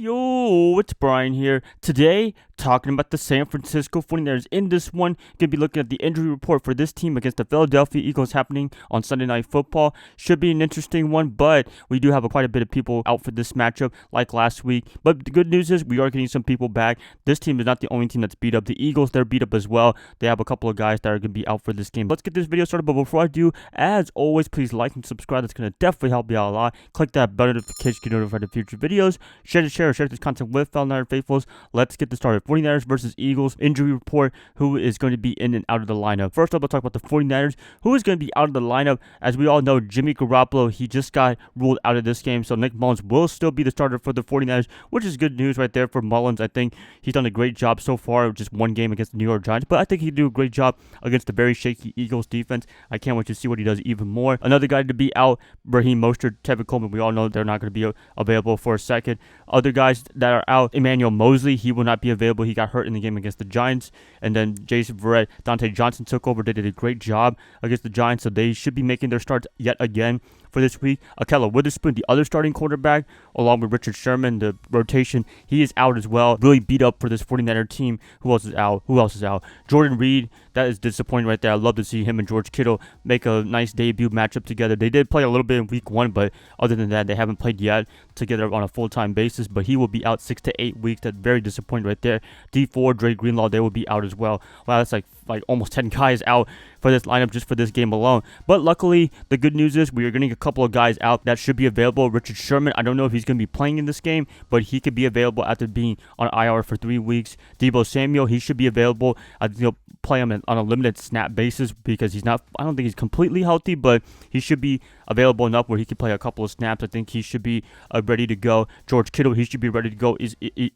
Yo, it's Brian here. Today, talking about the San Francisco 49ers. In this one, going to be looking at the injury report for this team against the Philadelphia Eagles happening on Sunday Night Football. Should be an interesting one, but we do have quite a bit of people out for this matchup like last week. But the good news is we are getting some people back. This team is not the only team that's beat up. The Eagles, they're beat up as well. They have a couple of guys that are going to be out for this game. Let's get this video started, but before I do, as always, please like and subscribe. That's going to definitely help you out a lot. Click that bell notification to get notified of future videos. Share this content with fellow Niner faithfuls. Let's get this started. 49ers versus Eagles injury report. Who is going to be in and out of the lineup? First up, we'll talk about the 49ers. Who is going to be out of the lineup? As we all know, Jimmy Garoppolo, he just got ruled out of this game, so Nick Mullins will still be the starter for the 49ers, which is good news right there for Mullins. I think he's done a great job so far, just one game against the New York Giants, but I think he'd do a great job against the very shaky Eagles defense. I can't wait to see what he does even more. Another guy to be out, Raheem Mostert, Tevin Coleman. We all know they're not going to be available for a second. Other guys that are out, Emmanuel Mosley, he will not be available. He got hurt in the game against the Giants. And then Jason Verrett, Dante Johnson took over. They did a great job against the Giants, so they should be making their starts yet again for this week. Akella Witherspoon, the other starting quarterback, along with Richard Sherman, the rotation, he is out as well. Really beat up for this 49er team. Who else is out? Jordan Reed, that is disappointing right there. I'd love to see him and George Kittle make a nice debut matchup together. They did play a little bit in week 1, but other than that, they haven't played yet together on a full-time basis, but he will be out 6 to 8 weeks. That's very disappointing right there. D4, Dre Greenlaw, they will be out as well. Wow, that's like almost 10 guys out for this lineup just for this game alone. But luckily, the good news is we are getting a couple of guys out that should be available. Richard Sherman, I don't know if he's going to be playing in this game, but he could be available after being on IR for 3 weeks. Deebo Samuel, he should be available. I think he'll play him on a limited snap basis because he's not, I don't think he's completely healthy, but he should be available enough where he can play a couple of snaps. I think he should be ready to go. George Kittle, he should be ready to go,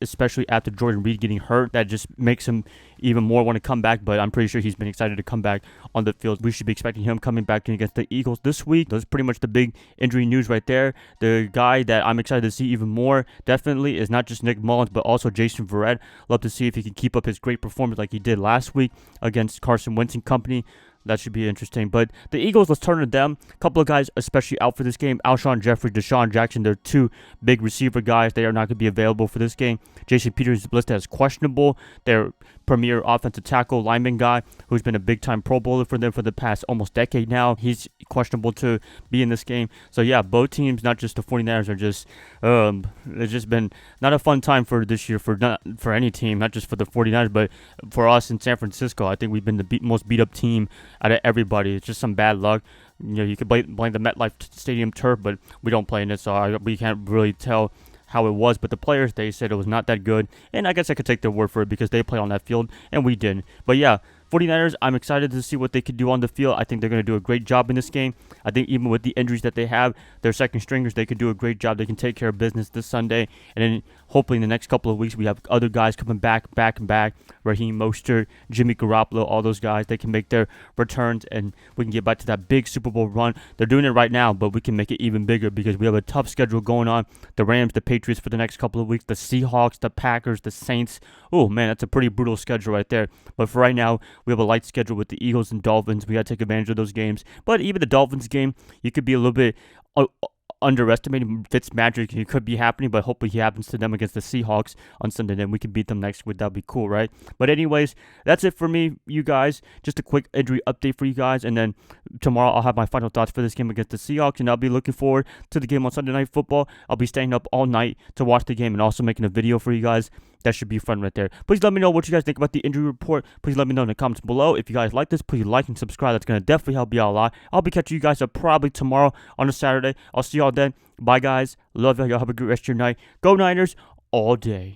especially after Jordan Reed getting hurt. That just makes him even more want to come back, but I'm pretty sure he's been excited to come back on the field. We should be expecting him coming back against the Eagles this week. That's pretty much the big injury news right there. The guy that I'm excited to see even more definitely is not just Nick Mullins, but also Jason Verrett. Love to see if he can keep up his great performance like he did last week against Carson Wentz and company. That should be interesting. But the Eagles, let's turn to them. A couple of guys especially out for this game. Alshon Jeffrey, Deshaun Jackson, they're two big receiver guys. They are not going to be available for this game. Jason Peters is listed as questionable. Their premier offensive tackle lineman guy who's been a big-time Pro Bowler for them for the past almost decade now. He's questionable to be in this game. So, yeah, both teams, not just the 49ers, are just it's just been not a fun time for this year for any team, not just for the 49ers, but for us in San Francisco. I think we've been the most beat-up team out of everybody. It's just some bad luck. You know, you could blame the MetLife Stadium turf, but we don't play in it, so we can't really tell how it was. But the players, they said it was not that good, and I guess I could take their word for it because they play on that field, and we didn't. But yeah, 49ers, I'm excited to see what they can do on the field. I think they're going to do a great job in this game. I think even with the injuries that they have, their second stringers, they can do a great job. They can take care of business this Sunday. And then hopefully in the next couple of weeks, we have other guys coming back. Raheem Mostert, Jimmy Garoppolo, all those guys, they can make their returns and we can get back to that big Super Bowl run. They're doing it right now, but we can make it even bigger because we have a tough schedule going on. The Rams, the Patriots for the next couple of weeks, the Seahawks, the Packers, the Saints. Oh, man, that's a pretty brutal schedule right there. But for right now, we have a light schedule with the Eagles and Dolphins. We got to take advantage of those games. But even the Dolphins game, you could be a little bit underestimating Fitzmagic. It could be happening, but hopefully he happens to them against the Seahawks on Sunday. Then we can beat them next week. That'd be cool, right? But anyways, that's it for me, you guys. Just a quick injury update for you guys. And then tomorrow I'll have my final thoughts for this game against the Seahawks. And I'll be looking forward to the game on Sunday Night Football. I'll be staying up all night to watch the game and also making a video for you guys. That should be fun right there. Please let me know what you guys think about the injury report. Please let me know in the comments below. If you guys like this, please like and subscribe. That's going to definitely help you out a lot. I'll be catching you guys up probably tomorrow on a Saturday. I'll see y'all then. Bye, guys. Love y'all. Y'all have a good rest of your night. Go Niners all day.